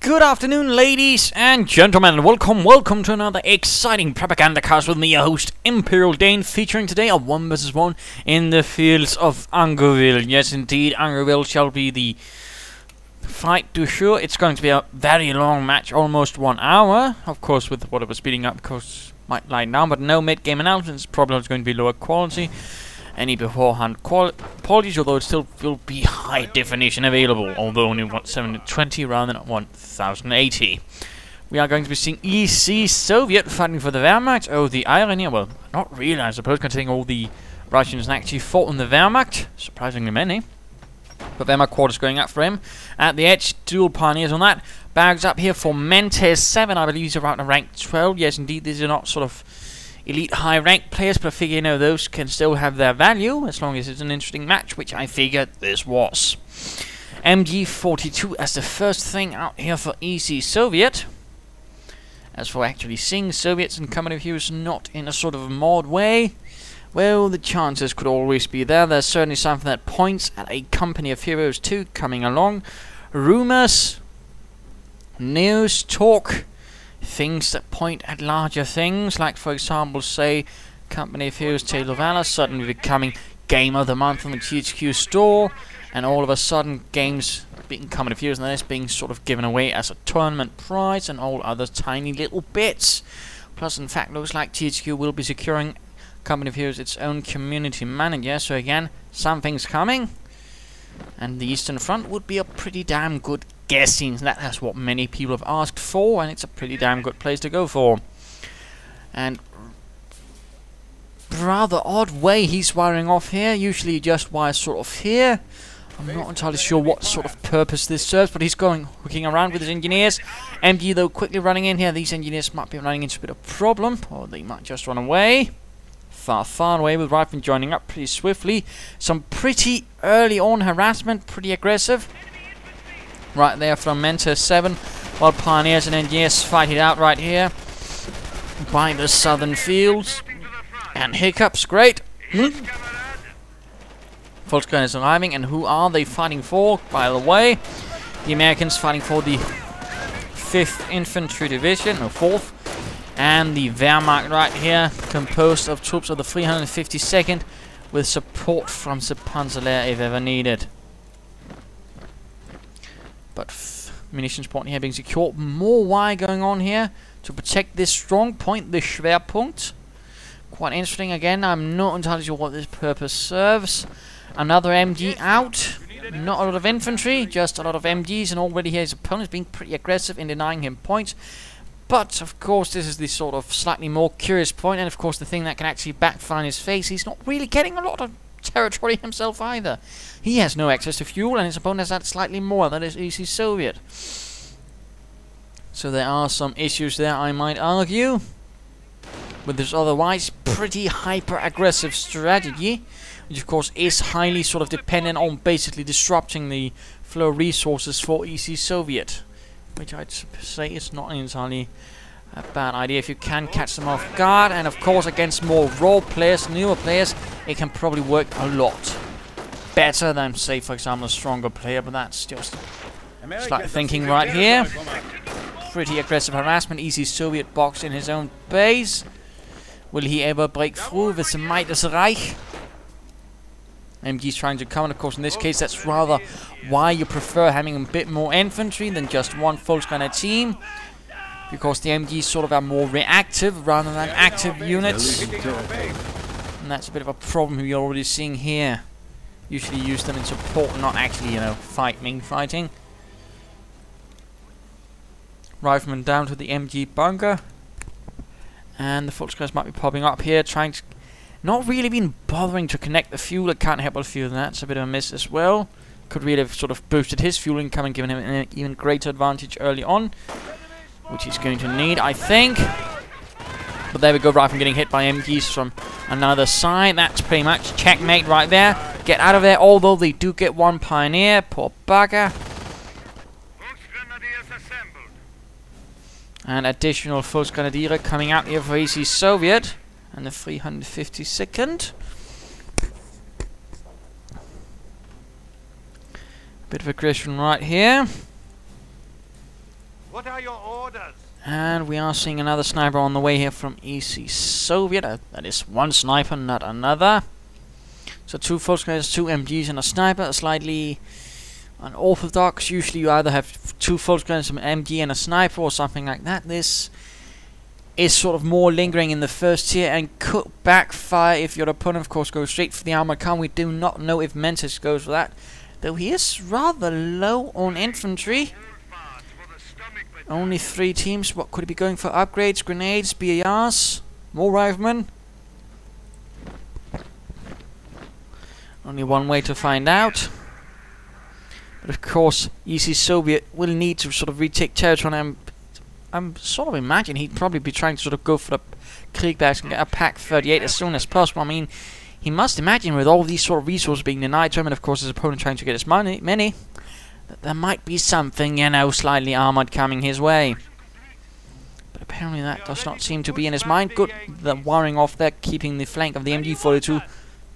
Good afternoon, ladies and gentlemen. Welcome to another exciting Propagandacast with me, your host, Imperial Dane, featuring today a 1 vs 1 in the fields of Angoville. Yes, indeed, Angoville shall be the fight du jour. It's going to be a very long match, almost 1 hour. Of course, with whatever speeding up, because might lie down, but no mid-game announcements. Probably it's going to be lower quality. Any beforehand apologies, although it still will be high definition available, although only 720 rather than 1080. We are going to be seeing ECsoviets fighting for the Wehrmacht. Oh, the irony, well, not really, I suppose, considering all the Russians actually fought in the Wehrmacht. Surprisingly many. But Wehrmacht quarters going up for him. At the edge, dual pioneers on that. Bags up here for Mentes7, I believe he's around rank 12. Yes, indeed, these are not sort of elite high rank players, but I figure, you know, those can still have their value as long as it's an interesting match, which I figured this was. MG42 as the first thing out here for ECsoviets. As for actually seeing Soviets in company views not in a sort of mod way, well, the chances could always be there. There's certainly something that points at a company of heroes 2 coming along. Rumors, news, talk, things that point at larger things, like for example, say, Company of Heroes Tale of Valor suddenly becoming Game of the Month on the THQ store, and all of a sudden games being Company of Heroes and this being sort of given away as a tournament prize and all other tiny little bits. Plus, in fact, looks like THQ will be securing Company of Heroes its own community manager, so again, something's coming. And the Eastern Front would be a pretty damn good guessing. That's what many people have asked for, and it's a pretty damn good place to go for. And rather odd way he's wiring off here. Usually just wires sort of here. I'm not entirely sure what sort of purpose this serves, but he's hooking around with his engineers. MG though quickly running in here. These engineers might be running into a bit of problem, or they might just run away. Far away, with Rifleman joining up pretty swiftly. Some pretty early on harassment, pretty aggressive. Right there from Mentes7, while Pioneers and Engineers fight it out right here by the southern fields. And hiccups, great. Volkswagen is arriving, and who are they fighting for, by the way? The Americans fighting for the 5th Infantry Division, or 4th. And the Wehrmacht right here, composed of troops of the 352nd, with support from the Panzerlehr if ever needed. But munitions point here being secured. More wire going on here to protect this strong point, this Schwerpunkt. Quite interesting. Again, I'm not entirely sure what this purpose serves. Another MG out. Not a lot of infantry, just a lot of MGs, and already here his opponent's being pretty aggressive in denying him points. But, of course, this is the sort of slightly more curious point, and of course the thing that can actually backfire in his face, he's not really getting a lot of territory himself either. He has no access to fuel, and his opponent has that slightly more. That is ECsoviets. So there are some issues there, I might argue, with this otherwise pretty hyper-aggressive strategy, which of course is highly sort of dependent on basically disrupting the flow of resources for ECsoviets. Which I'd say is not entirely a bad idea if you can catch them off guard. And of course, against more raw players, newer players, it can probably work a lot better than, say, for example, a stronger player. But that's just slight thinking right here. Pretty aggressive harassment. ECsoviet box in his own base. Will he ever break through with the might of the Reich? MG's trying to come, and of course in this case that's rather why you prefer having a bit more infantry than just one Volkswagen team, because the MGs sort of are more reactive rather than active units, and that's a bit of a problem you're already seeing here. Usually use them in support, not actually, you know, fighting. Rifleman down to the MG bunker, and the Volkswagens might be popping up here, trying to not really been bothering to connect the fuel. I can't help but feel that's a bit of a miss as well. Could really have sort of boosted his fuel income and given him an even greater advantage early on, which he's going to need, I think. But there we go, Rifleman getting hit by MGs from another side. That's pretty much checkmate right there. Get out of there, although they do get one Pioneer. Poor bugger. And additional Volksgrenadiere coming out here for ECsoviets. And the 352nd. Bit of aggression right here. What are your orders? And we are seeing another sniper on the way here from ECsoviet. That is one sniper, not another. So 2 full grenades, 2 MGs and a sniper. Slightly unorthodox. Usually you either have 2 full grenades, an MG and a sniper or something like that. This is sort of more lingering in the first tier and could backfire if your opponent of course goes straight for the armored car. We do not know if Mentes goes for that, though he is rather low on infantry. Only 3 teams. What could he be going for? Upgrades, grenades, BARs, more riflemen? Only one way to find out. But of course ECsoviet will need to sort of retake territory, and I'm sort of imagining he'd probably be trying to sort of go for the Kriegbags and get a Pack 38 as soon as possible. I mean, he must imagine with all these sort of resources being denied to him, and of course his opponent trying to get as many, that there might be something, you know, slightly armoured coming his way. But apparently that does not seem to be in his mind. Good, the wiring off there, keeping the flank of the MG42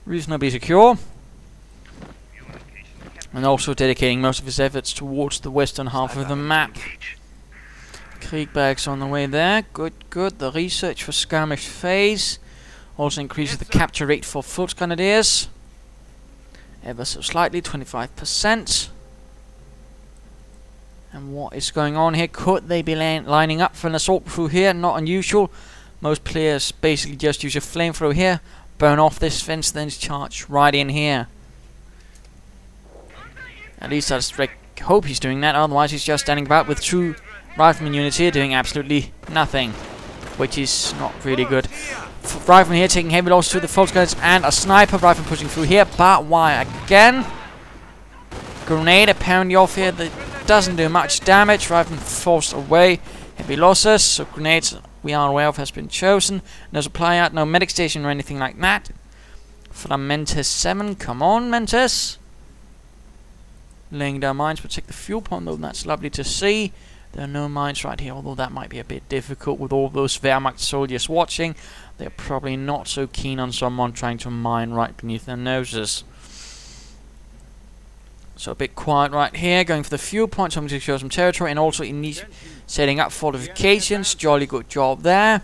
reasonably secure. And also dedicating most of his efforts towards the western half of the map. Kriegbags on the way there. Good, good. The research for skirmish phase also increases the capture rate for foot grenadiers. Ever so slightly, 25%. And what is going on here? Could they be lining up for an assault through here? Not unusual. Most players basically just use a flamethrower here, burn off this fence, then charge right in here. At least I hope he's doing that, otherwise he's just standing about with 2 rifleman units here doing absolutely nothing, which is not really good. Rifleman here taking heavy losses to the false guards, and a sniper rifleman pushing through here. Barbed wire again. Grenade apparently off here that doesn't do much damage. Rifleman forced away. Heavy losses. So grenades we are aware of has been chosen. No supply out, no medic station or anything like that. From Mentes7, come on Mentes. Laying down mines, protect the fuel point though, that's lovely to see. There are no mines right here, although that might be a bit difficult with all those Wehrmacht soldiers watching. They're probably not so keen on someone trying to mine right beneath their noses. So a bit quiet right here, going for the fuel point, something to show some territory, and also setting up fortifications. Jolly good job there.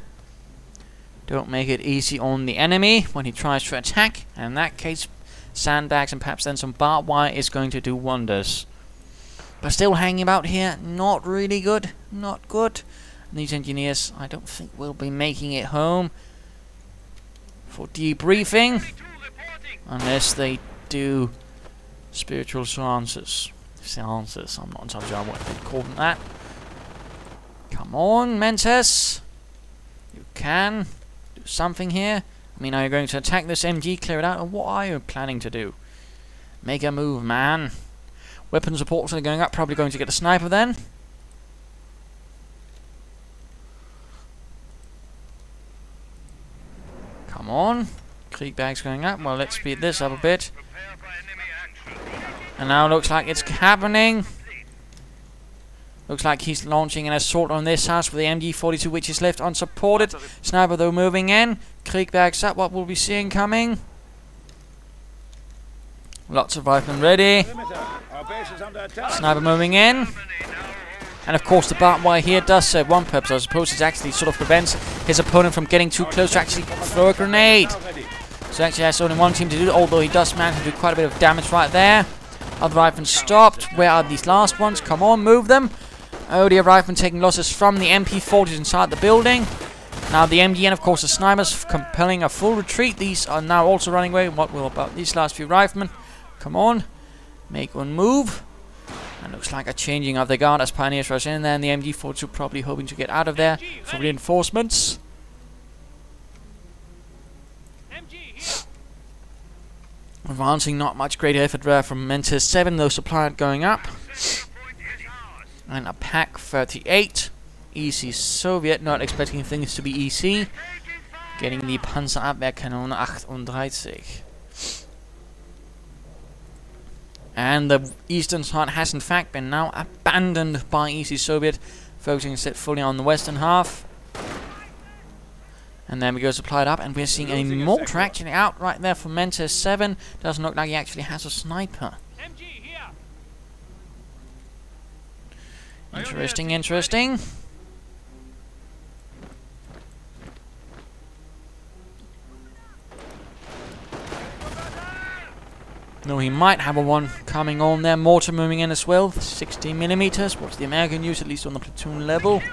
Don't make it easy on the enemy when he tries to attack, and in that case sandbags and perhaps then some barbed wire is going to do wonders. But still hanging about here, not really good, not good. And these engineers, I don't think will be making it home for debriefing, unless they do spiritual seances. Seances, I'm not entirely sure what they call them that. Come on, Mentes. You can do something here. I mean, are you going to attack this MG, clear it out, or what are you planning to do? Make a move, man. Weapon supports are going up, probably going to get a sniper then. Come on. Kriegbags going up. Well, let's speed this up a bit. And now looks like it's happening. Looks like he's launching an assault on this house with the MG42, which is left unsupported. Sniper though moving in. Kriegbags up. What will we be seeing coming? Lots of riflemen ready. Sniper moving in. And of course the barbed wire here does serve one purpose. I suppose it actually sort of prevents his opponent from getting too close to actually throw a grenade. So actually has only one team to do it, although he does manage to do quite a bit of damage right there. Other riflemen stopped. Where are these last ones? Come on, move them. Oh dear, riflemen taking losses from the MP40s inside the building. Now the MG and of course the snipers compelling a full retreat. These are now also running away. What will about these last few riflemen? Come on, make one move. And looks like a changing of the guard as pioneers rush in there, and the MG42 probably hoping to get out of there for reinforcements. Advancing, not much great effort there from Mentes7, though supply going up. And a Pack 38. ECsoviet, not expecting things to be EC. Getting the Panzerabwehrkanone 38. And the eastern side has in fact been now abandoned by ECsoviet, focusing instead fully on the western half. And then we go supplied up, and we're seeing a mortar actually out right there for Mentes7. Doesn't look like he actually has a sniper. Interesting, interesting. No, he might have a one coming on there. Mortar moving in as well. 16mm. What's the American use, at least on the platoon level?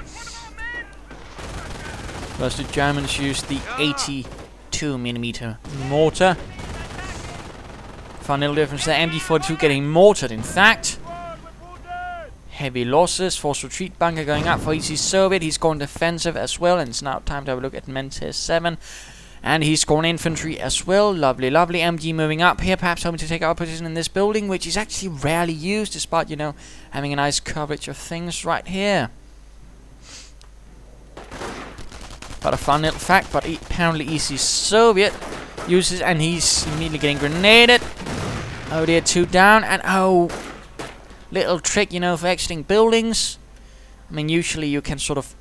Whereas the Germans use the 82mm mortar. Fun little difference there. MG42 getting mortared, in fact. Heavy losses. Forced retreat bunker going up for ECsoviet. He's gone defensive as well. And it's now time to have a look at Mentes7. And he's gone infantry as well. Lovely, lovely. MG moving up here. Perhaps hoping to take our position in this building, which is actually rarely used, despite, you know, having a nice coverage of things right here. But a fun little fact, but apparently ECsoviet uses, and he's immediately getting grenaded. Oh dear, 2 down, and oh, little trick, you know, for exiting buildings. I mean, usually you can sort of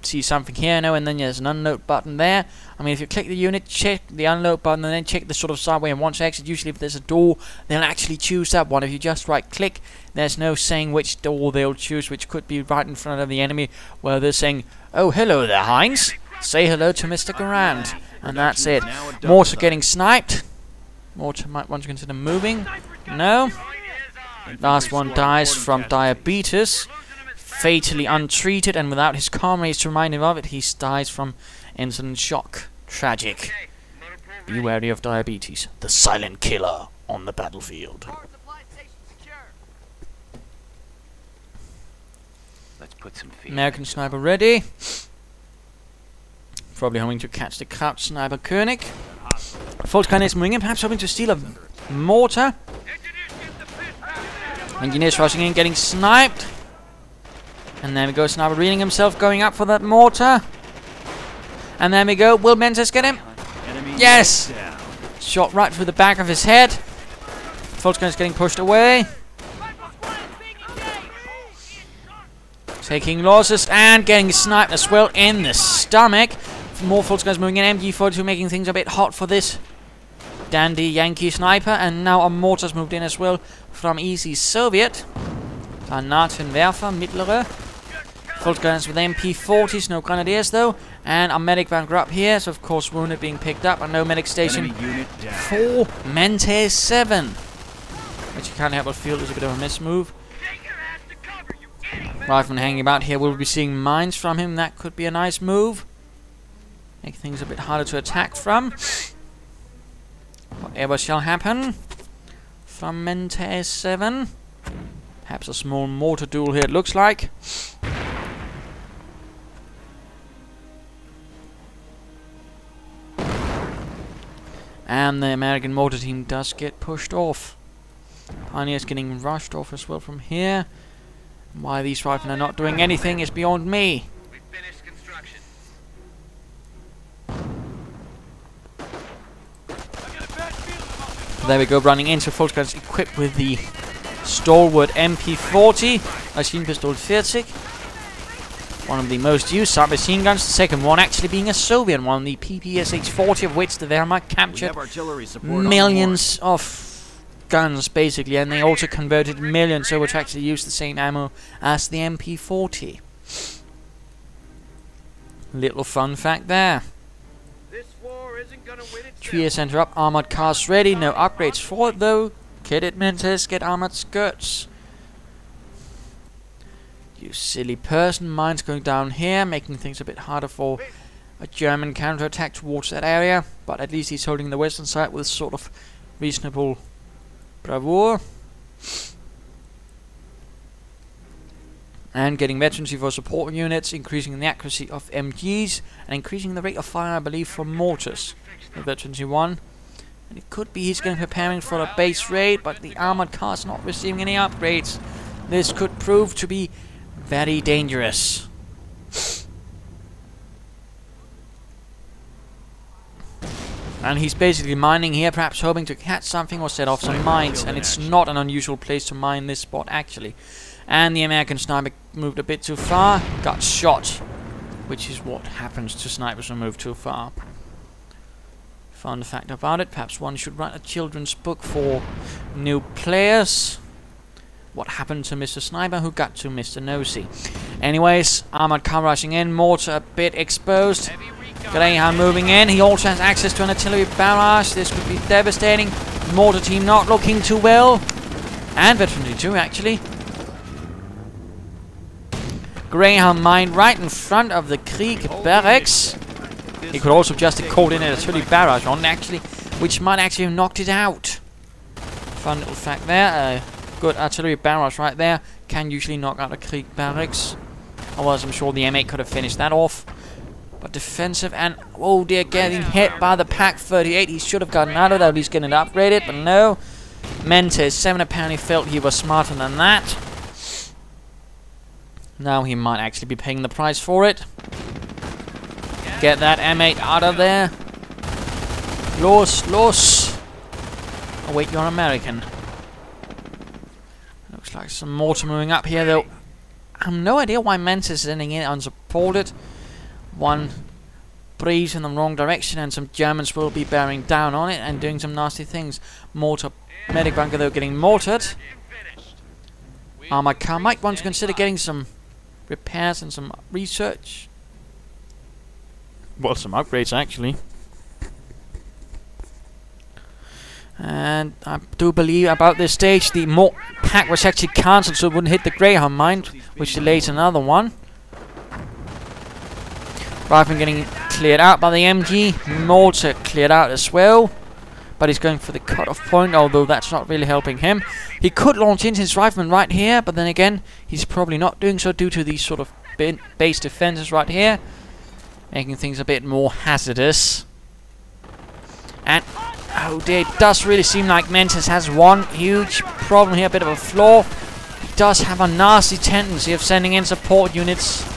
see something here, no, and then there's an unload button there. I mean, if you click the unit, check the unload button, and then check the sort of sideway and want to exit, usually if there's a door, they'll actually choose that one. If you just right click, there's no saying which door they'll choose, which could be right in front of the enemy, where they're saying, oh, hello there, Heinz. Say hello to Mr. Garand. And that's it. Mortar getting sniped. Mortar might want to consider moving. No. Last one dies from diabetes. Fatally untreated and without his comrades to remind him of it, he dies from incident shock. Tragic. Be wary of diabetes. The silent killer on the battlefield. Let's put some feet. American sniper ready. Probably hoping to catch the crouch sniper Koenig. Volkswagen is moving in, perhaps hoping to steal a mortar. Engineers rushing in, getting sniped. And there we go, sniper reading himself, going up for that mortar. And there we go, will Mentes get him? Yes! Shot right through the back of his head. Volkswagen is getting pushed away. Taking losses and getting sniped as well in the stomach. More Volkswagens moving in, MG42 making things a bit hot for this dandy Yankee sniper. And now a mortar's moved in as well from ECsoviet. Granatenwerfer, mittlere. Volkswagens with MP40s, no grenadiers though. And a medic bunker up here, so of course wounded being picked up. And no medic station for Mentes7. Which you can't help but feel is a bit of a mismove. Rifleman hanging about here, we'll be seeing mines from him. That could be a nice move. Make things a bit harder to attack from. Whatever shall happen from Mentes7. Perhaps a small mortar duel here, it looks like. And the American mortar team does get pushed off. Pioneers getting rushed off as well from here. Why these riflemen are not doing anything is beyond me. We finished construction. There we go, running into Volkswagens equipped with the stalwart MP40, machine pistol 40. One of the most used submachine guns, the second one actually being a Soviet one, the PPSH-40, of which the Wehrmacht captured millions of guns basically, and they also converted millions over to actually use the same ammo as the MP40. Little fun fact there. This war isn't gonna win itself. Trier center up, armored cars ready, no upgrades for it though. Kit Mentes, get armored skirts. You silly person, mines going down here, making things a bit harder for a German counterattack towards that area, but at least he's holding the western side with sort of reasonable bravoure. And getting veterancy for support units, increasing the accuracy of MGs, and increasing the rate of fire, I believe, for mortars. The veterancy 1. And it could be he's going to be preparing for a base raid, but the armored car's not receiving any upgrades. This could prove to be very dangerous. And he's basically mining here, perhaps hoping to catch something or set off some mines. And it's not an unusual place to mine this spot, actually. And the American sniper moved a bit too far, got shot. Which is what happens to snipers who move too far. Fun fact about it, perhaps one should write a children's book for new players. what happened to Mr. Sniper, who got to Mr. Nosy. Anyways, armored car rushing in, mortar a bit exposed. Greyhound moving in. He also has access to an artillery barrage. This could be devastating. Mortar team not looking too well. And veteran too, actually. Greyhound mine right in front of the Krieg barracks. He could also just have called in an artillery barrage on, actually, which might actually have knocked it out. Fun little fact there. Good artillery barrage right there. Can usually knock out a Krieg barracks. Otherwise, I'm sure the M8 could have finished that off. But defensive and, oh dear, getting hit by the Pak-38. He should have gotten out of that, at least getting it upgraded, but no. Mentes7 apparently felt he was smarter than that. Now he might actually be paying the price for it. Get that M8 out of there. Los. Oh wait, you're American. Looks like some mortar moving up here, though. I have no idea why Mentes is sending in unsupported. One breeze in the wrong direction, and some Germans will be bearing down on it and doing some nasty things. Mortar medic bunker, though, getting mortared. Armored car might want to consider getting some repairs and some research. Well, some upgrades, actually. And I do believe about this stage the pack was actually cancelled, so it wouldn't hit the Greyhound mine, which delays another one. Rifle getting cleared out by the MG. Mortar cleared out as well. But he's going for the cut-off point, although that's not really helping him. He could launch into his rifleman right here, but then again, he's probably not doing so due to these sort of base defenses right here, making things a bit more hazardous. And, oh dear, it does really seem like Mentes has one huge problem here, a bit of a flaw. He does have a nasty tendency of sending in support units,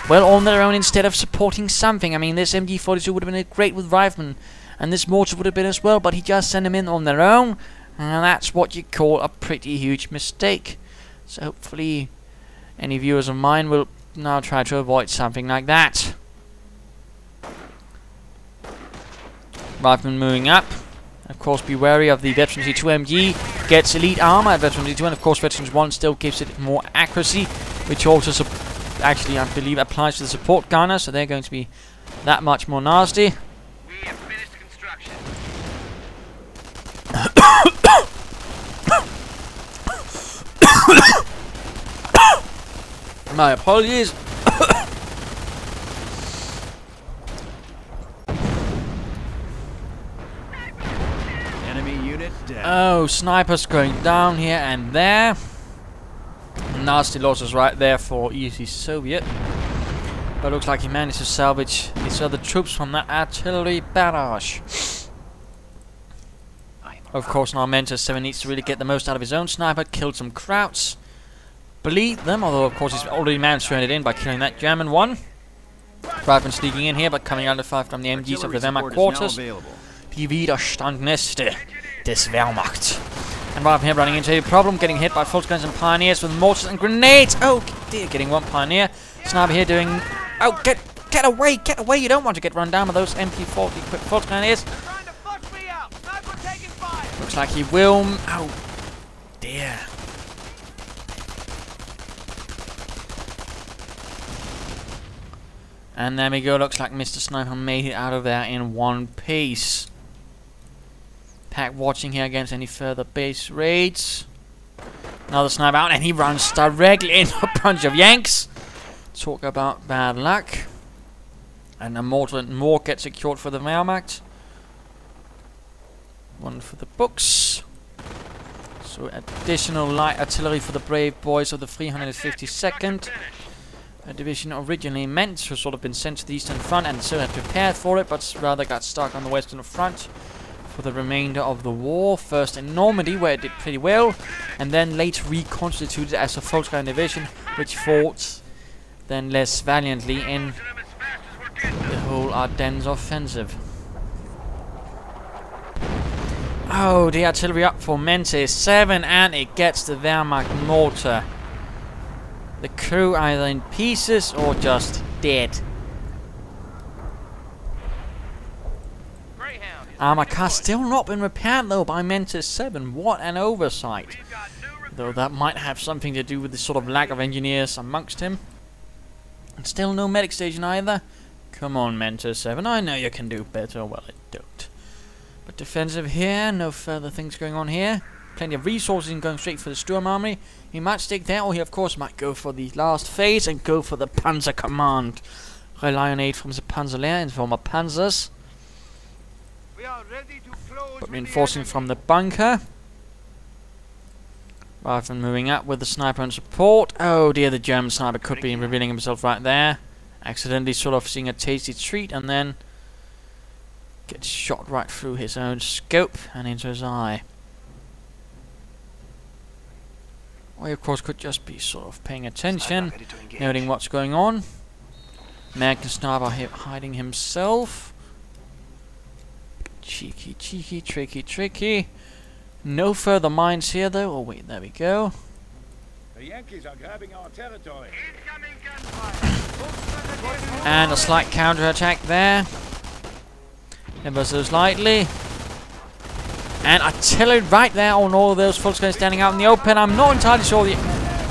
well, on their own instead of supporting something. I mean, this MG42 would have been great with riflemen, and this mortar would have been as well, but he just sent them in on their own, and that's what you call a pretty huge mistake. So hopefully any viewers of mine will now try to avoid something like that. Rifleman moving up. Of course, be wary of the Veteran C2 MG. Gets elite armor at Veteran C2, and of course Veterans 1 still gives it more accuracy, which also actually, I believe, applies to the support gunner, so they're going to be that much more nasty. We have finished construction. My apologies. Enemy unit down. Oh, snipers going down here and there. Nasty losses right there for ECsoviet. But looks like he managed to salvage his other troops from that artillery barrage. Of course, now Mentes7 needs to really get the most out of his own sniper, killed some Krauts, bleed them, although of course he's already managed to turn it in by killing that German one. Rifleman sneaking in here, but coming under fire from the MGs of the Wehrmacht quarters. Die Widerstandnäste des Wehrmacht. And Rifleman here running into a problem, getting hit by full guns and pioneers with mortars and grenades. Oh dear, getting one pioneer. Sniper here doing... Oh, get away, get away! You don't want to get run down by those MP40 equipped full pioneers. Looks like he will... Oh, dear. And there we go. Looks like Mr. Sniper made it out of there in one piece. Pack watching here against any further base raids. Another sniper out, and he runs directly into a bunch of Yanks. Talk about bad luck. And a mortar and more get secured for the Wehrmacht. One for the books. So additional light artillery for the brave boys of the 352nd. A division originally meant to sort of been sent to the Eastern Front and so had prepared for it, but rather got stuck on the Western Front for the remainder of the war. First in Normandy, where it did pretty well, and then later reconstituted as a Volkswagen division, which fought then less valiantly in the whole Ardennes offensive. Oh, the artillery up for Mentes7, and it gets the Wehrmacht mortar. The crew either in pieces or just dead. Armor car still not been repaired though by Mentes7. What an oversight. Though that might have something to do with the sort of lack of engineers amongst him. And still no medic station either. Come on, Mentes7, I know you can do better. Well, I don't. But defensive here, no further things going on here. Plenty of resources going straight for the Sturm Army. He might stick there, or he of course might go for the last phase and go for the Panzer Command. Rely on aid from the Panzerlehr in form of Panzers. We are ready to close. But reinforcing from the bunker. Rather than moving up with the sniper and support. Oh dear, the German sniper could be revealing himself right there. Accidentally sort of seeing a tasty treat and then gets shot right through his own scope and into his eye. Or he of course could just be sort of paying attention, noting what's going on. American sniper hiding himself. Cheeky, cheeky, tricky, tricky. No further mines here though. Oh wait, there we go. The Yankees are grabbing our territory. Incoming gunfire. And a slight counter-attack there. Ever so slightly. And artillery right there on all of those Volkswagen standing out in the open. I'm not entirely sure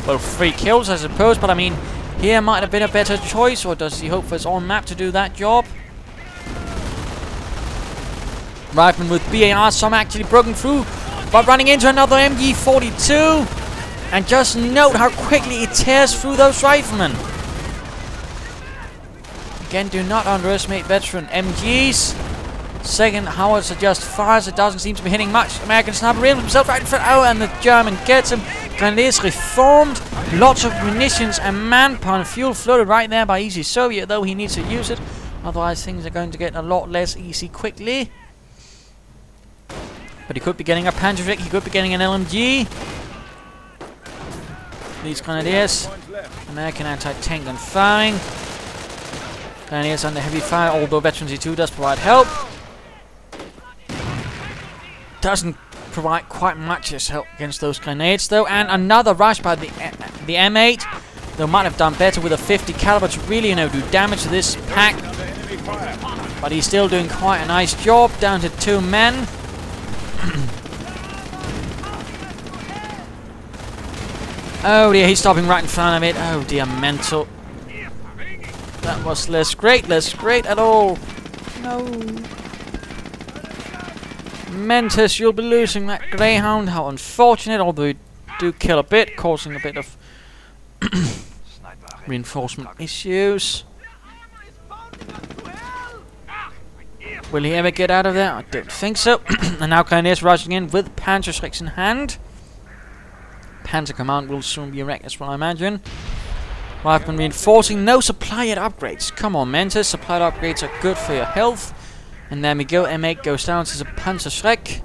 well, 3 kills I suppose, but I mean, here might have been a better choice, or does he hope for his own map to do that job? Rifleman with BAR, some actually broken through, but running into another MG42. And just note how quickly it tears through those riflemen. Again, do not underestimate veteran MGs. Second, howitzers just fires. It doesn't seem to be hitting much. American sniper reels himself right in front. Oh, and the German gets him. Grenadiers reformed. Lots of munitions and manpower and fuel floated right there by ECsoviet, though he needs to use it. Otherwise, things are going to get a lot less easy quickly. But he could be getting a Panzerwreck. He could be getting an LMG. These Grenadiers. American anti-tank gun firing. Grenadiers under heavy fire, although Veteran Z2 does provide help. Doesn't provide quite much as help against those grenades though. And another rush by the M8. They might have done better with a 50 caliber to really, do damage to this pack. But he's still doing quite a nice job. Down to 2 men. Oh dear, he's stopping right in front of it. Oh dear, mental. That was less great at all. No. Mentes, you'll be losing that Greyhound. How unfortunate, although you do kill a bit, causing a bit of reinforcement issues. Will he ever get out of there? I don't think so. And now Grenadiers rushing in with Panzerschrecks in hand. Panzer Command will soon be wrecked as well, I imagine. Rifleman reinforcing. No supply yet upgrades. Come on, Mentes. Supplied upgrades are good for your health. And there we go. M8 goes down to the Panzerschreck.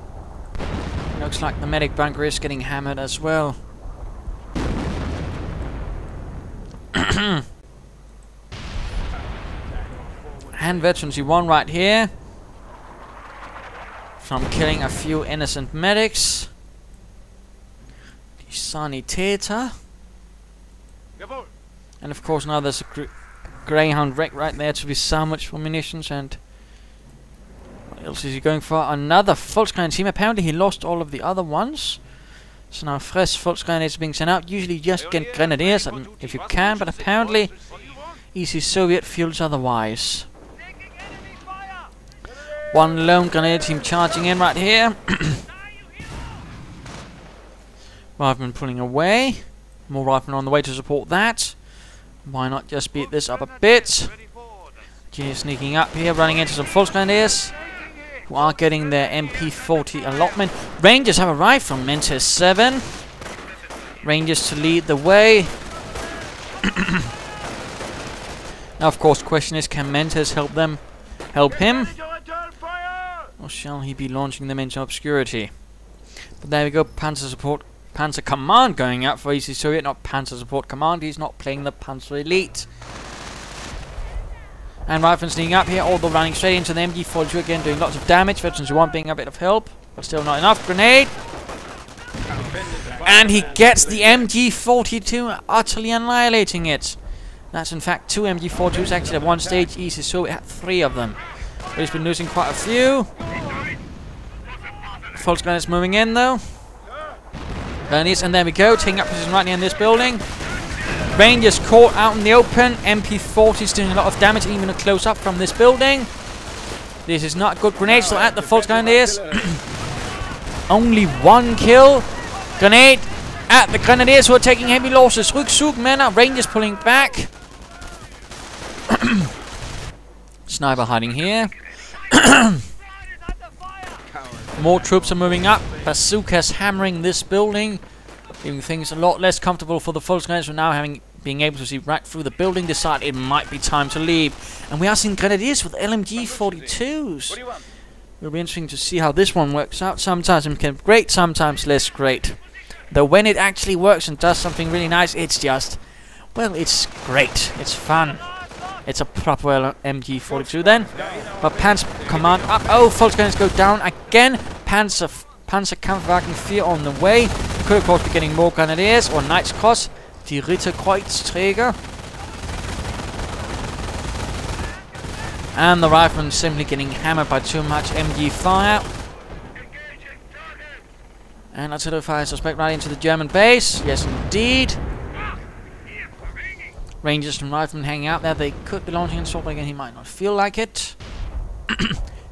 Looks like the medic bunker is getting hammered as well. And Veteran Z1 right here. From killing a few innocent medics. Sanitator. And of course now there's a Greyhound wreck right there to be sandwiched for munitions. And what else is he going for? Another Volkswagen team. Apparently he lost all of the other ones. So now fresh Volkswagen is being sent out. Usually just get Grenadiers if you can, but apparently ECsoviet feels otherwise. One lone Grenadier team charging in right here. Rifleman pulling away. More riflemen on the way to support that. Why not just beat this up a bit? Genius sneaking up here, running into some Volksgrenadiers who are getting their MP40 allotment. Rangers have arrived from Mentes7. Rangers to lead the way. Now, of course, the question is, can Mentes help him? Or shall he be launching them into obscurity? But there we go, Panzer Command going out for ECsoviet, not Panzer Support Command. He's not playing the Panzer Elite. And Rifleman sneaking up here, although running straight into the MG42 again, doing lots of damage. Veterans Z1 being a bit of help, but still not enough. Grenade! And he gets the MG42, utterly annihilating it. That's in fact 2 MG42s. Actually, at one stage, ECsoviet had 3 of them. But he's been losing quite a few. Volkswagen is moving in though. Grenadiers, and there we go, taking up position right near this building. Rangers caught out in the open. MP40's doing a lot of damage, even a close up from this building. This is not a good grenade, so at the False Grenadiers. Only one kill. Grenade at the Grenadiers, who are taking heavy losses. Rückzug, Männer. Rangers pulling back. Sniper hiding here. More troops are moving up. Bazookas hammering this building, leaving things a lot less comfortable for the False Grenadiers, who now being able to see right through the building, decide it might be time to leave. And we are seeing Grenadiers with LMG 42s. It'll be interesting to see how this one works out. Sometimes it can be great, sometimes less great. Though when it actually works and does something really nice, it's just, well, it's great. It's fun. It's a proper MG 42 then. But Panzer Command up. Oh, False Grenadiers go down again. Panzerkampfwagen 4 on the way. Could of course be getting more Grenadiers or Knights Cross. Die Ritterkreuzträger. And the riflemen simply getting hammered by too much MG fire. And artillery fire suspect right into the German base. Yes, indeed. Rangers and riflemen hanging out there. They could be launching an assault, but again, he might not feel like it.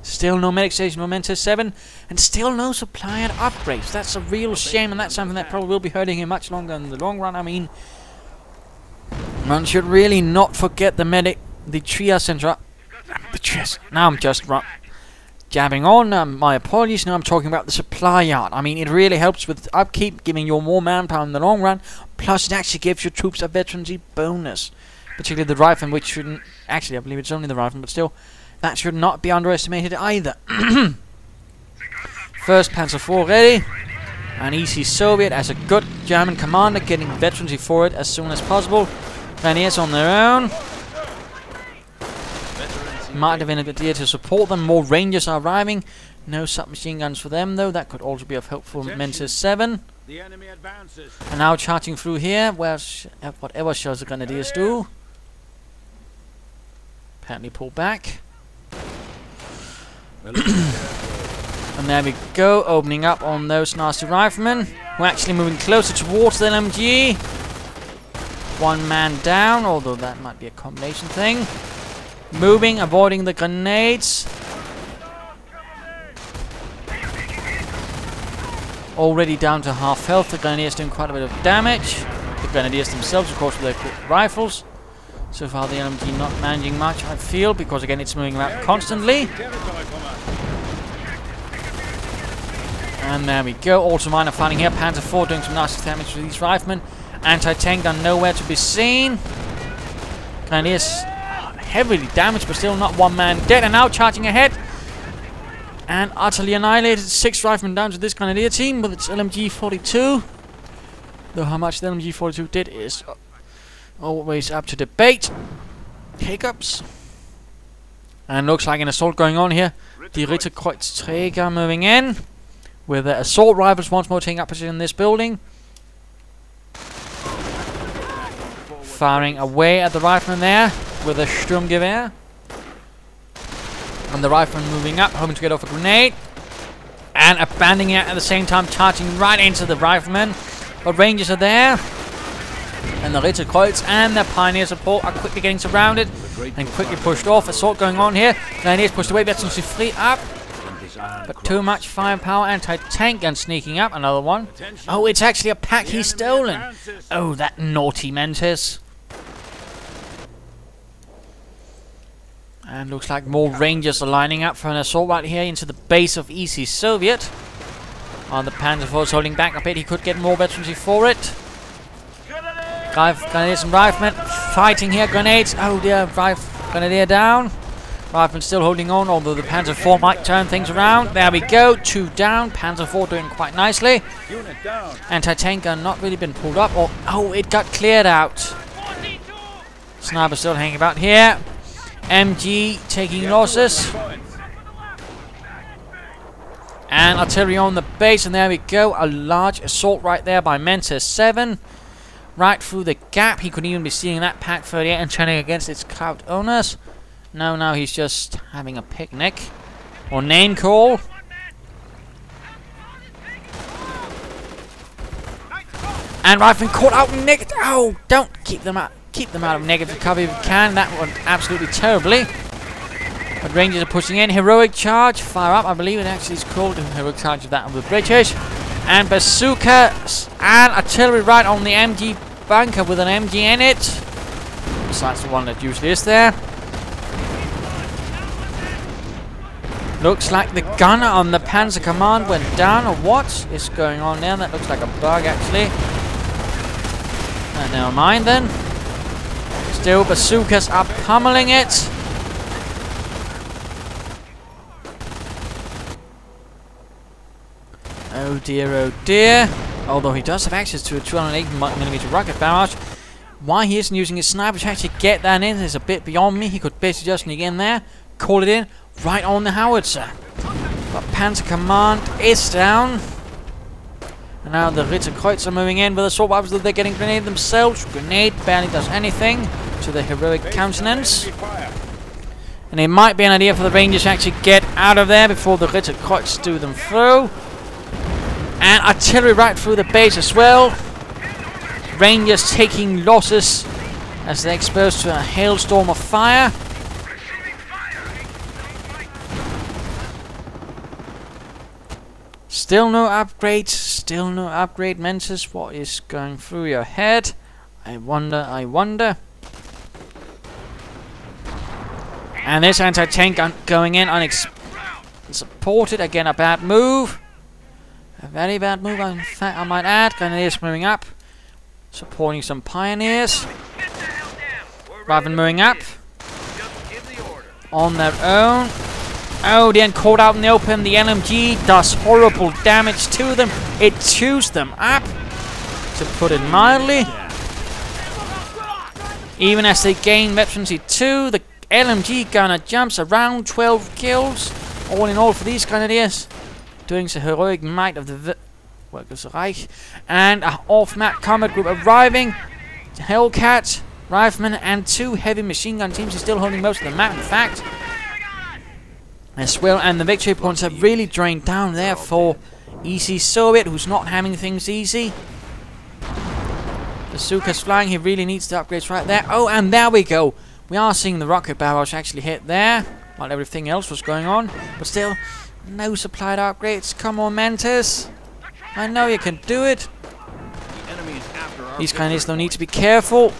Still no medic station for Mentes7, and still no supply and upgrades. That's a real shame, and that's something that probably will be hurting him much longer in the long run. I mean, one should really not forget the medic, the triage center. The triage. Now I'm just jabbing on. My apologies. Now I'm talking about the supply yard. I mean, it really helps with upkeep, giving you more manpower in the long run. Plus, it actually gives your troops a veterancy bonus, particularly the rifleman, which shouldn't. Actually, I believe it's only the rifleman, but still. That should not be underestimated either. First Panzer IV ready. An ECsoviet as a good German commander, getting veterancy for it as soon as possible. Grenadiers on their own. Might have been a good idea to support them. More Rangers are arriving. No submachine guns for them though. That could also be of help for Mentes7. And now charging through here. Whatever shall the Grenadiers do? Apparently pull back. And there we go, opening up on those nasty riflemen. We're actually moving closer towards the LMG. One man down, although that might be a combination thing. Moving, avoiding the grenades. Already down to half health. The Grenadiers doing quite a bit of damage. The Grenadiers themselves, of course, with their rifles. So far the LMG not managing much, I feel, because again it's moving around constantly. And there we go, also minor fighting here. Panzer IV doing some nasty damage to these riflemen. Anti-tank gun nowhere to be seen. Grenadiers heavily damaged, but still not one man dead. And now charging ahead. And utterly annihilated. 6 riflemen down to this Grenadier team with its LMG 42. Though how much the LMG 42 did is always up to debate. Hiccups. And looks like an assault going on here. Die Ritterkreuzträger moving in. With the assault rifles once more taking up position in this building. Firing away at the rifleman there with a Sturmgewehr. And the rifleman moving up, hoping to get off a grenade. And abandoning it at the same time, charging right into the rifleman. But Rangers are there. And the Ritterkreuz and the Pioneer support are quickly getting surrounded and quickly pushed off. Assault going on here. Grenadiers pushed away. Veterancy free up. But too much firepower. Anti-tank gun sneaking up. Another one. Oh, it's actually a pack he's stolen. Oh, that naughty Mentes. And looks like more Rangers are lining up for an assault right here into the base of ECsoviet. On the Panzer IV holding back a bit. He could get more veterancy for it. Grenadiers and riflemen fighting here. Grenades. Oh dear. Grenadier down. Riflemen still holding on, although the Panzer IV might turn things around. There we go. 2 down. Panzer IV doing quite nicely. Anti-tank gun not really been pulled up. Or, oh, it got cleared out. Sniper still hanging about here. MG taking losses. And artillery on the base. And there we go. A large assault right there by Mentes7. Right through the gap. He could even be seeing that Pack 38 and turning against its clout owners. No, now he's just having a picnic. Or name call. And rifleman caught out in negative. Oh, don't keep them out. Keep them out of negative cover if you can. That went absolutely terribly. But Rangers are pushing in. Heroic charge. Fire up. I believe it actually is called a heroic charge of that of the British. And bazooka and artillery right on the MG bunker with an MG in it. Besides the one that usually is there. Looks like the gunner on the Panzer Command went down, or what is going on there? That looks like a bug, actually. Never mind then. Still, bazookas are pummeling it. Oh dear, oh dear. Although he does have access to a 208mm rocket barrage. Why he isn't using his sniper to actually get that in is a bit beyond me. He could basically just sneak in there, call it in, right on the howitzer. But Panzer Command is down. And now the Ritterkreuz are moving in with assault rifles. They're getting grenade themselves. Grenade barely does anything to the heroic countenance. And it might be an idea for the Rangers to actually get out of there before the Ritterkreuz do them through. And artillery right through the base as well. Rangers taking losses as they're exposed to a hailstorm of fire. Still no upgrade, Mentes. What is going through your head? I wonder. And this anti-tank going in unsupported. Again, a bad move. A very bad move, in fact, I might add. Grenadiers moving up. Supporting some pioneers. Rather than moving up. On their own. Oh, then caught out in the open. The LMG does horrible damage to them. It chews them up, to put it mildly. Even as they gain veterancy 2, the LMG gunner jumps around 12 kills. All in all for these grenadiers. Doing the heroic might of the Workers' Reich. And an off-map combat group arriving. Hellcat, Rifleman, and 2 heavy machine gun teams are still holding most of the map, in fact. As well, and the victory points have really drained down there for ECsoviet, who's not having things easy. Bazooka's flying, he really needs the upgrades right there. Oh, and there we go. We are seeing the rocket barrage actually hit there, while everything else was going on. But still, no supplied upgrades. Come on, Mentes. I know you can do it. These grenadiers don't need to be careful.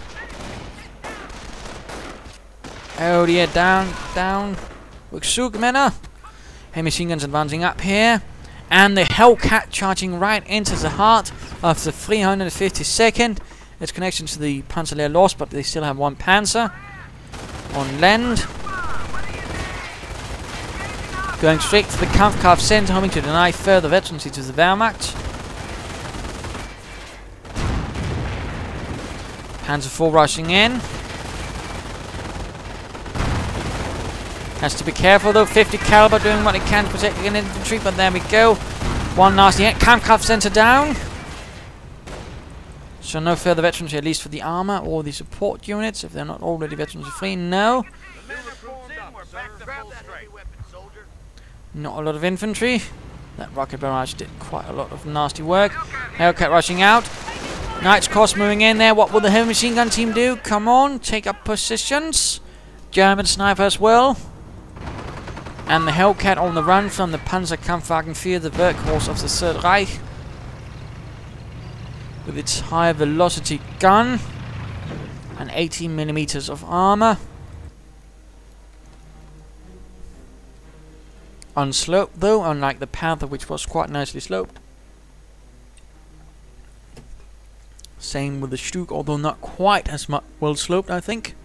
Oh dear, down. Zugmänner. Heavy machine guns advancing up here. And the Hellcat charging right into the heart of the 352nd. Its connection to the Panzerlehr lost, but they still have 1 Panzer on land. Going straight to the Kampfkraft Center, hoping to deny further veterancy to the Wehrmacht. Panzer IV rushing in. Has to be careful though. 50 caliber doing what it can to protect the infantry, but there we go. 1 nasty hit. Kampfkraft Center down. So no further veterans, at least for the armor or the support units, if they're not already veterans free. No. Not a lot of infantry. That rocket barrage did quite a lot of nasty work. Hellcat rushing out. Knight's Cross moving in there. What will the heavy machine gun team do? Come on, take up positions. German sniper as well. And the Hellcat on the run from the Panzerkampfwagen 4, the workhorse of the Third Reich. With its high velocity gun. And 18mm of armor. Unsloped though, unlike the Panther, which was quite nicely sloped. Same with the Stug, although not quite as well sloped, I think.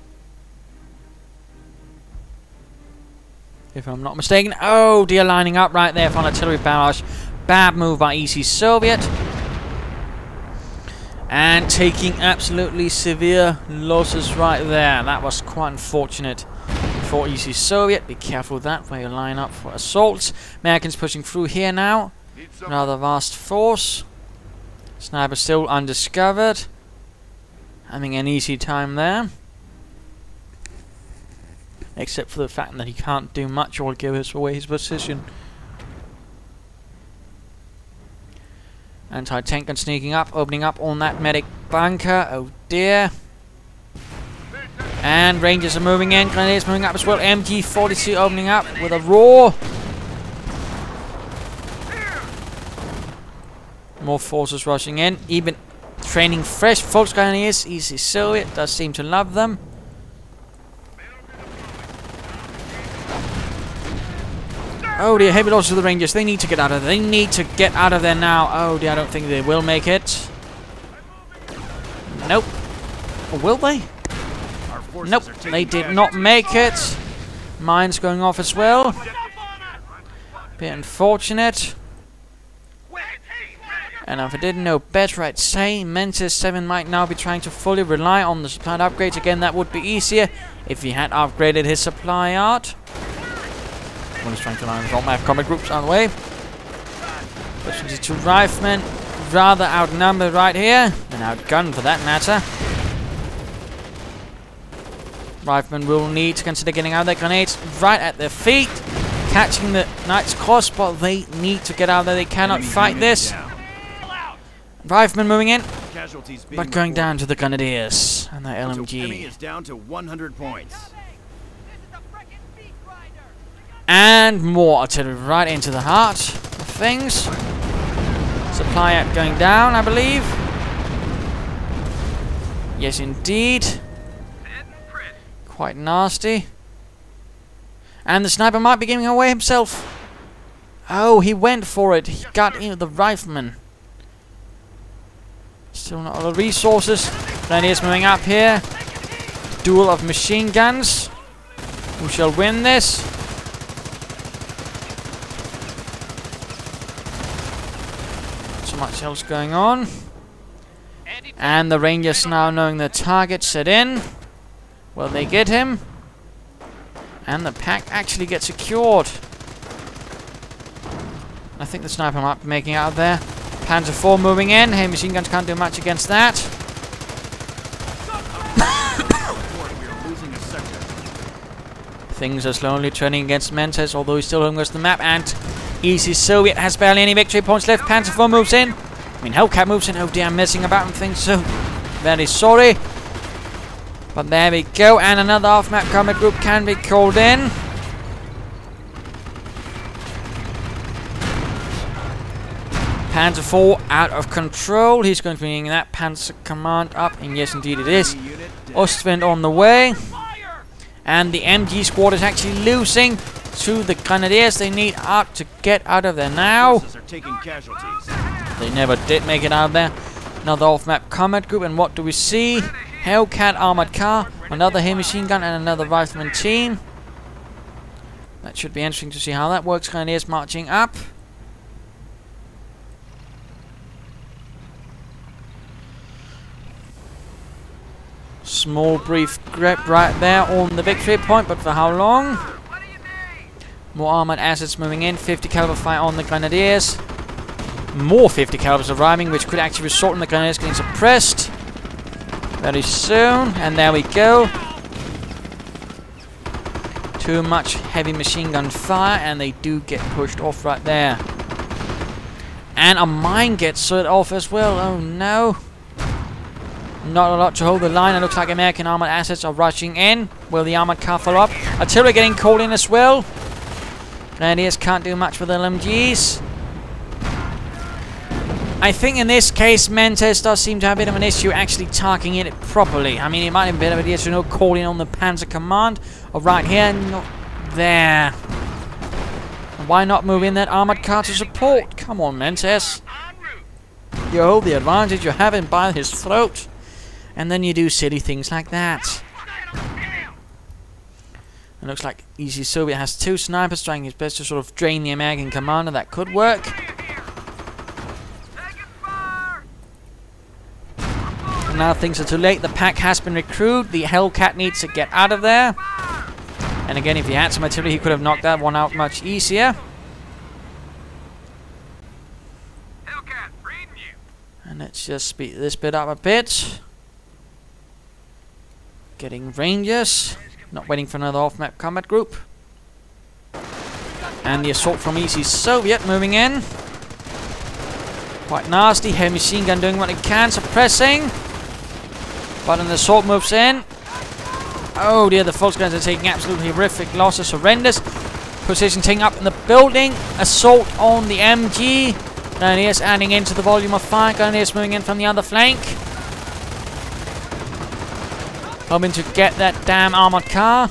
If I'm not mistaken. Oh dear, lining up right there for an artillery barrage. Bad move by ECsoviet. And taking absolutely severe losses right there. That was quite unfortunate for ECsoviet. Be careful with that where you line up for assaults. Americans pushing through here now. Rather vast force. Sniper still undiscovered. Having an easy time there. Except for the fact that he can't do much or give us away his position. Anti-tank gun sneaking up, opening up on that medic bunker. Oh dear. And Rangers are moving in. Grenadiers moving up as well. MG42 opening up with a roar. More forces rushing in. Even training fresh Volksgrenadiers. ECsoviets does seem to love them. Oh dear, heavy losses to the Rangers. They need to get out of there. They need to get out of there now. Oh dear, I don't think they will make it. Nope. Or will they? Nope, they did not make it. Mines going off as well. Bit unfortunate. And if I didn't know better, I'd say Mentes7 might now be trying to fully rely on the supplied upgrades. Again, that would be easier if he had upgraded his supply yard. One is trying to line all map combat groups on the way. Especially two riflemen, rather outnumbered right here, and outgunned for that matter. Riflemen will need to consider getting out of their grenades right at their feet, catching the Knight's cross, but they need to get out of there. They cannot fight this. Riflemen moving in, but going down to the Grenadiers and their LMG. Enemy is down to 100 points. And more artillery right into the heart of things. Supply app going down, I believe. Yes, indeed. Quite nasty. And the sniper might be giving away himself. Oh, he went for it. He got into the rifleman. Still not a lot of resources. Grenadiers moving up here. Duel of machine guns. Who shall win this? So much else going on. And the Rangers now knowing their target set in. Well, they get him. And the pack actually gets secured. I think the sniper might be making out there. Panzer IV moving in. Hey, machine guns can't do much against that. Things are slowly turning against Mentes, although he's still holding us the map. And ECsoviet has barely any victory points left. Panzer IV moves in. I mean, Hellcat moves in. Oh dear, I'm messing about and things, so very sorry. But there we go, and another off-map combat group can be called in. Panzer IV out of control. He's going to be bringing that Panzer Command up, and yes, indeed it is. Ostwind on the way. And the MG squad is actually losing to the Grenadiers. They need out to get out of there now. They never did make it out of there. Another off-map combat group, and what do we see? Hellcat armored car, another heavy machine gun, and another rifleman team. That should be interesting to see how that works. Grenadiers marching up. Small brief grip right there on the victory point, but for how long? More armored assets moving in. 50 caliber fire on the Grenadiers. More 50 calibers arriving, which could actually result in the Grenadiers getting suppressed very soon. And there we go. Too much heavy machine gun fire, and they do get pushed off right there. And a mine gets set off as well. Oh no. Not a lot to hold the line. It looks like American armored assets are rushing in. Will the armored car follow up? Artillery getting called in as well. Grenadiers can't do much with LMGs. I think in this case, Mentes does seem to have a bit of an issue actually targeting it properly. I mean, it might have been a bit of an issue, calling on the Panzer Command. Or right here, not there. Why not move in that armored car to support? Come on, Mentes. You hold the advantage, you have him by his throat. And then you do silly things like that. It looks like ECsoviet has two snipers trying his best to sort of drain the American commander. That could work. And now things are too late. The pack has been recruited. The Hellcat needs to get out of there. And again, if he had some artillery, he could have knocked that one out much easier. And let's just speed this bit up a bit. Getting Rangers. Not waiting for another off-map combat group. And the assault from ECsoviet moving in. Quite nasty. Heavy machine gun doing what it can, suppressing. But an assault moves in. Oh dear, the Volksguns are taking absolutely horrific losses. Horrendous. Position taking up in the building. Assault on the MG. Grenadiers adding into the volume of fire. Grenadiers moving in from the other flank. Hoping to get that damn armored car.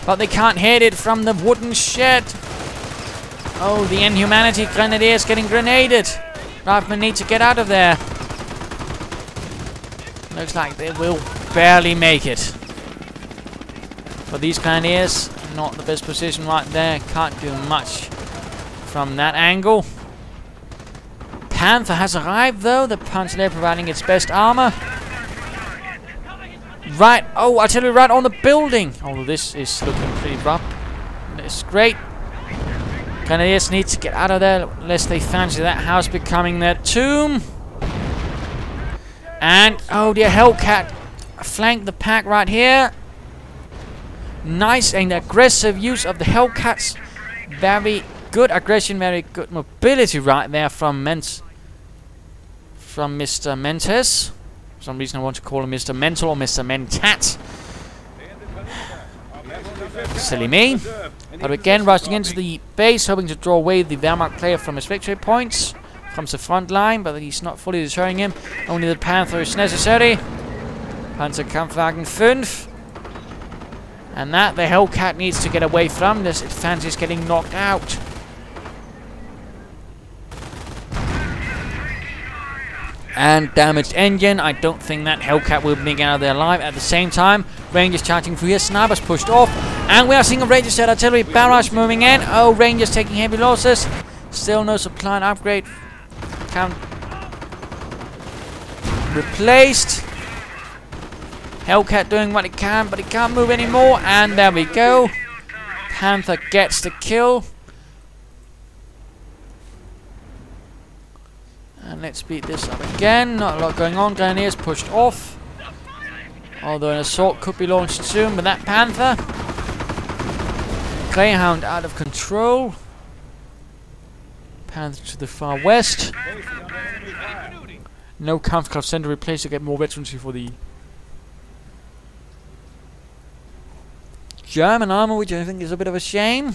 But they can't hit it from the wooden shed. Oh, the inhumanity. Grenadiers getting grenaded. Riflemen need to get out of there. Looks like they will barely make it. But these Grenadiers, not the best position right there. Can't do much from that angle. Panther has arrived though. The Panzer providing its best armor. Right, oh, artillery right on the building. Oh, this is looking pretty rough. It's great. Grenadiers need to get out of there lest they fancy that house becoming their tomb. And, oh dear, Hellcat flank the pack right here. Nice and aggressive use of the Hellcats. Very good aggression, very good mobility right there from Mr. Mentes. For some reason I want to call him Mr. Mental or Mr. Mentat. Silly me. But again, rushing into the base, hoping to draw away the Wehrmacht player from his victory points. Comes the front line, but he's not fully deterring him. Only the Panther is necessary. Panzerkampfwagen 5. And that the Hellcat needs to get away from. This it fancies getting knocked out. And damaged engine. I don't think that Hellcat will make it out of there alive. At the same time, Rangers charging through here. Snipers pushed off. And we are seeing a Rangers set artillery barrage moving in. Oh, Rangers taking heavy losses. Still no supply and upgrade. Count replaced. Hellcat doing what it can, but it can't move anymore. And there we go. Panther gets the kill. And let's beat this up again. Not a lot going on. Grenadiers pushed off. Although an assault could be launched soon, but that Panther. Greyhound out of control. Panther to the far west. No Kampfkraft Center replaced to get more veterans for the German armor, which I think is a bit of a shame.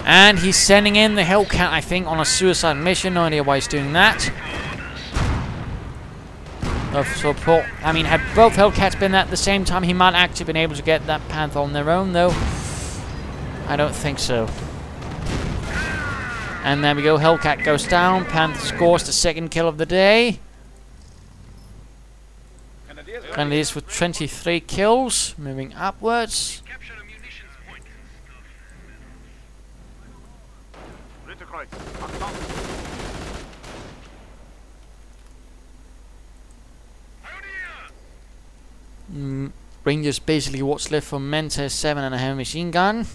And he's sending in the Hellcat, I think, on a suicide mission. No idea why he's doing that. Of support. I mean, had both Hellcats been at the same time, he might actually been able to get that Panther on their own, though. I don't think so. And there we go. Hellcat goes down. Panther scores the second kill of the day. Grenadiers with 23 kills, moving upwards. Rangers basically what's left for Mentes7 and a heavy machine gun.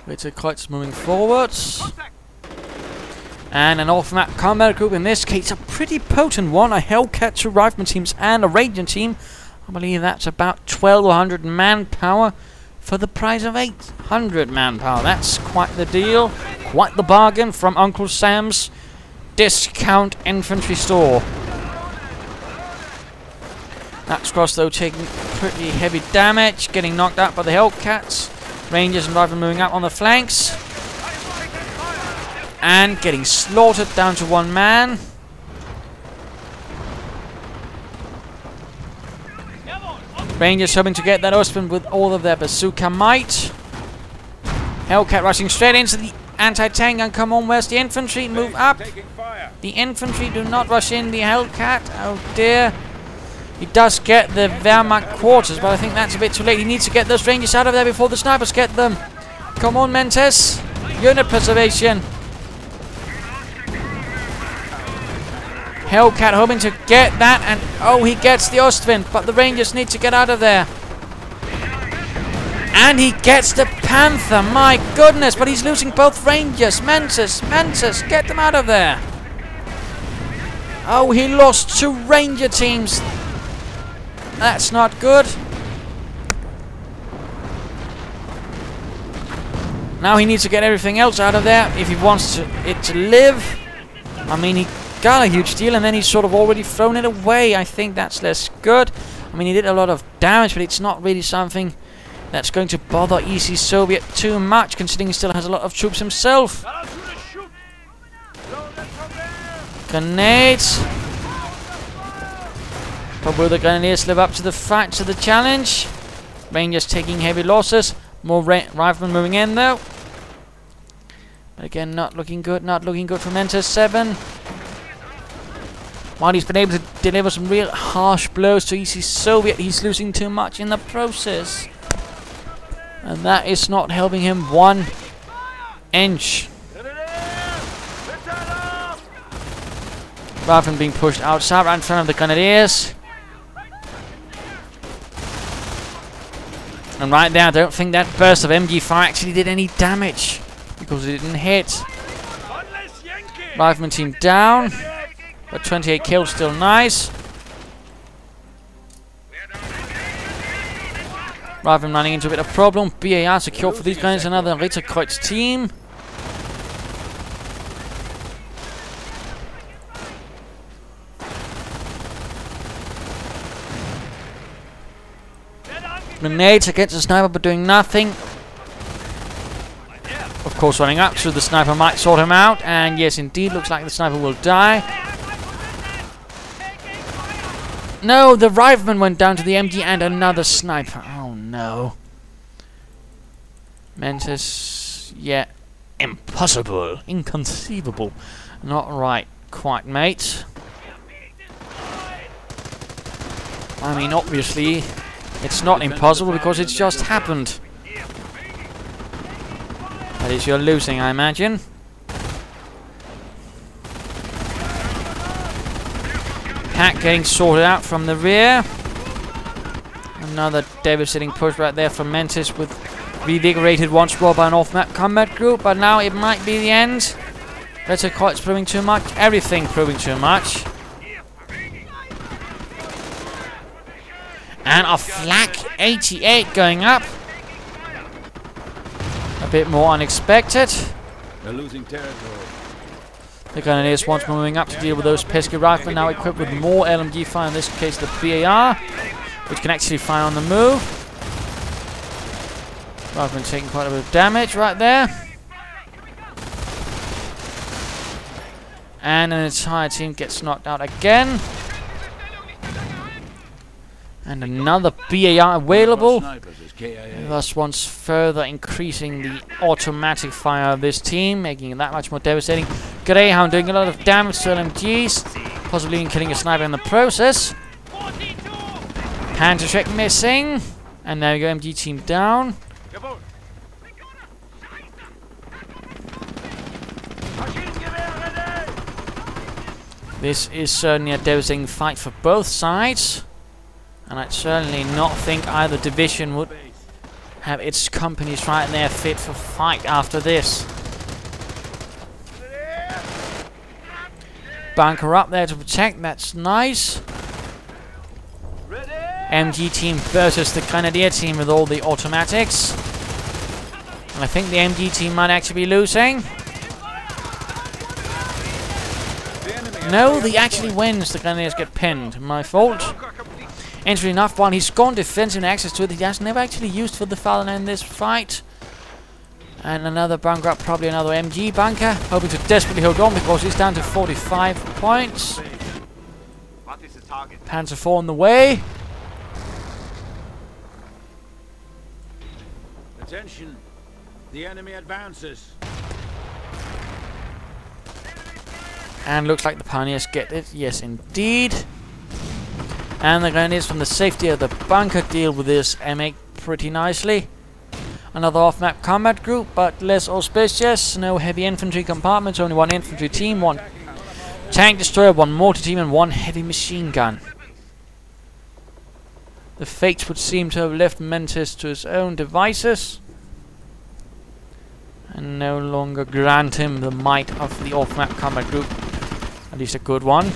ECsoviets moving forwards. And an off-map combat group, in this case a pretty potent one. A Hellcat, 2 rifleman teams and a Ranger team. I believe that's about 1,200 manpower for the price of 800 manpower. That's quite the deal. Quite the bargain from Uncle Sam's discount infantry store. That's Cross though taking pretty heavy damage, getting knocked out by the Hellcats. Rangers and riflemen moving up on the flanks. And getting slaughtered down to 1 man. Rangers hoping to get that Ostwind with all of their bazooka might. Hellcat rushing straight into the anti-tank gun. Come on, where's the infantry? Move up. The infantry do not rush in the Hellcat. Oh dear. He does get the Wehrmacht quarters, but I think that's a bit too late. He needs to get those Rangers out of there before the snipers get them. Come on, Mentes. Unit preservation. Hellcat hoping to get that, and oh, he gets the Ostwind, but the Rangers need to get out of there. And he gets the Panther, my goodness, but he's losing both Rangers. Mentes, get them out of there. Oh, he lost 2 Ranger teams. That's not good. Now he needs to get everything else out of there if he wants it to live. I mean, he got a huge deal and then he's sort of already thrown it away. I think that's less good. I mean, he did a lot of damage, but it's not really something that's going to bother ECsoviet too much, considering he still has a lot of troops himself. Grenades. But will the Grenadiers live up to the challenge? Rangers taking heavy losses. More riflemen moving in though. But again, not looking good. Not looking good for Mentes7. While he's been able to deliver some real harsh blows to ECsoviet, he's losing too much in the process. And that is not helping him 1 inch. Rather than being pushed outside right in front of the Grenadiers. And right there, I don't think that burst of MG fire actually did any damage. Because it didn't hit. Rifleman team down. But 28 kills, still nice. Rifleman running into a bit of problem. BAR secure for these guys. Another Ritterkreuz team. Grenades against the sniper, but doing nothing. Of course, running up, so the sniper might sort him out. And yes, indeed, looks like the sniper will die. No, the rifleman went down to the MG and another sniper. Oh no. Mentes, yeah, impossible, inconceivable. Not right, quite, mate. I mean, obviously, it's not impossible because it's just happened. That is, you're losing, I imagine. Hack getting sorted out from the rear. Another devastating push right there from Mentes, with revigorated once more by an off-map combat group. But now it might be the end. Ritterkreuz proving too much. Everything proving too much. And a flak 88 going up. A bit more unexpected. They're losing territory. The Grenadiers once moving up to deal with those pesky riflemen, now equipped with more LMG fire, in this case the BAR, which can actually fire on the move. Rifleman taking quite a bit of damage right there. And an entire team gets knocked out again. And another BAR available. Thus once further increasing the automatic fire of this team, making it that much more devastating. Greyhound doing a lot of damage to LMGs, possibly even killing a sniper in the process. Hand to check missing. And there we go, MG team down. This is certainly a devastating fight for both sides. And I'd certainly not think either division would have its companies right there fit for fight after this. Bunker up there to protect, that's nice. MG team versus the Grenadier team with all the automatics. And I think the MG team might actually be losing. No, he actually wins. The Grenadiers get pinned. My fault. Interesting enough, while he's gone defensive access to it, he has never actually used for the fatherland in this fight. And another bunker up, probably another MG bunker, hoping to desperately hold on because he's down to 45 points. Panzer IV on the way. Attention, the enemy advances. And looks like the Pioneers get it. Yes, indeed. And the Grenadiers from the safety of the bunker deal with this M8 pretty nicely. Another off-map combat group, but less auspicious. No heavy infantry compartments, only one infantry team, one tank destroyer, one mortar team, and one heavy machine gun. The fates would seem to have left Mentes to his own devices and no longer grant him the might of the off-map combat group. At least a good one.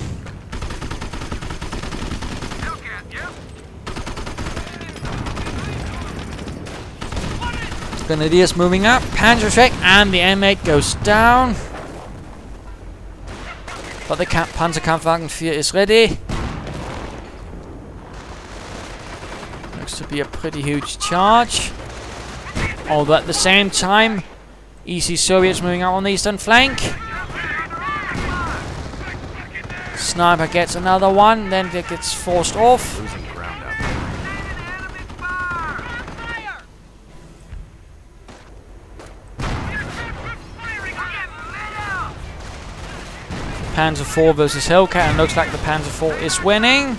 Grenadiers moving up. Panzer check, and the M8 goes down. But the Panzerkampfwagen 4 is ready. Looks to be a pretty huge charge. Although at the same time, ECsoviets moving out on the eastern flank. Sniper gets another one, then it gets forced off. Panzer 4 versus Hellcat, and looks like the Panzer 4 is winning.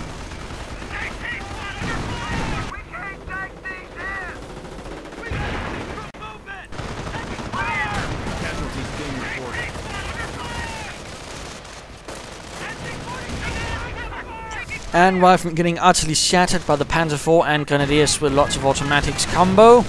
And Riflemen getting utterly shattered by the Panzer 4 and Grenadiers with lots of automatics combo.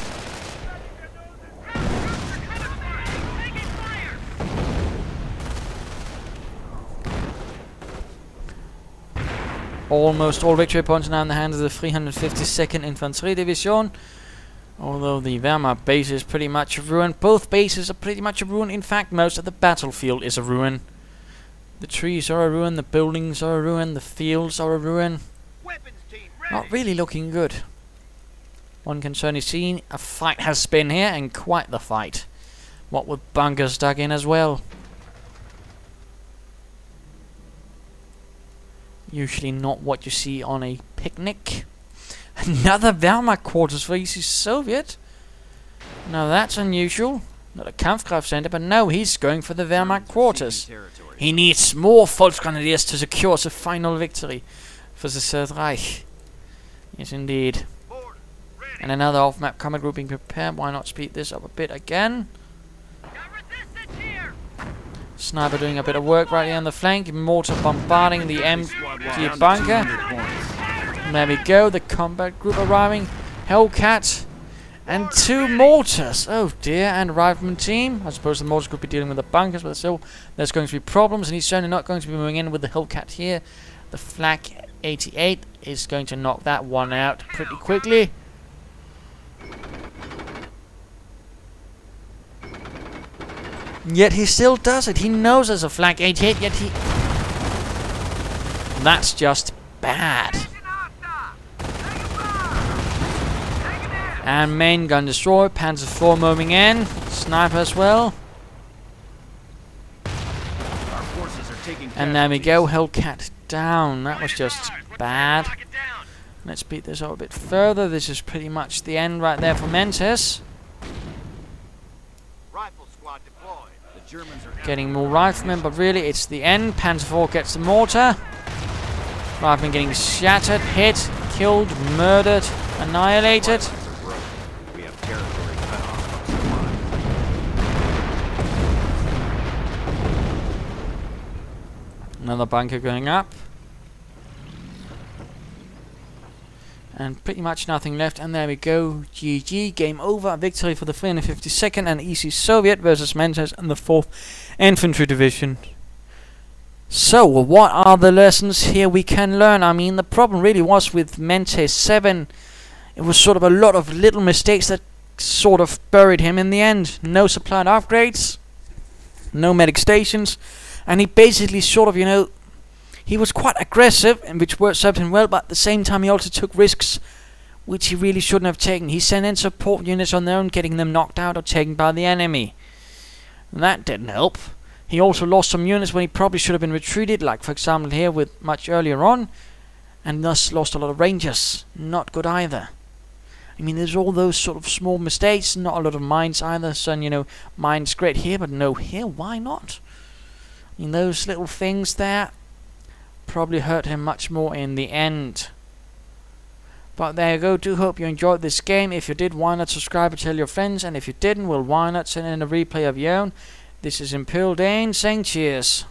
Almost all victory points are now in the hands of the 352nd Infantry Division. Although the Wehrmacht base is pretty much a ruin. Both bases are pretty much a ruin. In fact, most of the battlefield is a ruin. The trees are a ruin, the buildings are a ruin, the fields are a ruin. Not really looking good. One can certainly see a fight has been here, and quite the fight. What with bunkers dug in as well. Usually not what you see on a picnic. Another Wehrmacht quarters for ECsoviet. Now that's unusual. Not a Kampfkraft center, but no, he's going for the Wehrmacht quarters. He needs more Volksgrenadiers to secure the final victory for the Third Reich. Yes, indeed. And another off-map combat group being prepared. Why not speed this up a bit again? Sniper doing a bit of work right here on the flank. Mortar bombarding the empty bunker. And there we go. The combat group arriving. Hellcat. And 2 mortars. Oh dear. And Rifleman team. I suppose the mortars could be dealing with the bunkers, but still there's going to be problems. And he's certainly not going to be moving in with the Hellcat here. The Flak 88 is going to knock that one out pretty quickly. Yet he still does it. He knows there's a Flak 88, yet he... That's just bad. And main gun destroyed. Panzer 4 moving in. Sniper as well. And there we go. Hellcat down. That was just bad. Let's beat this up a bit further. This is pretty much the end right there for Mentes. Getting more riflemen, but really it's the end. Panzer 4 gets the mortar. Riflemen getting shattered, hit, killed, murdered, annihilated. Another bunker going up. And pretty much nothing left, and there we go. GG, game over. Victory for the 352nd and ECsoviet versus Mentes and the 4th Infantry Division. So, what are the lessons here we can learn? I mean, the problem really was with Mentes7. It was sort of a lot of little mistakes that sort of buried him in the end. No supplied upgrades, no medic stations, and he basically sort of, you know, he was quite aggressive, and which served him well, but at the same time he also took risks which he really shouldn't have taken. He sent in support units on their own, getting them knocked out or taken by the enemy. And that didn't help. He also lost some units when he probably should have been retreated, like for example here with much earlier on, and thus lost a lot of Rangers. Not good either. I mean, there's all those sort of small mistakes, not a lot of mines either. So, you know, mines great here, but no here. Why not? I mean, those little things there probably hurt him much more in the end. But there you go. Do hope you enjoyed this game. If you did, why not subscribe and tell your friends? And if you didn't, well, why not send in a replay of your own? This is Imperial Dane saying cheers.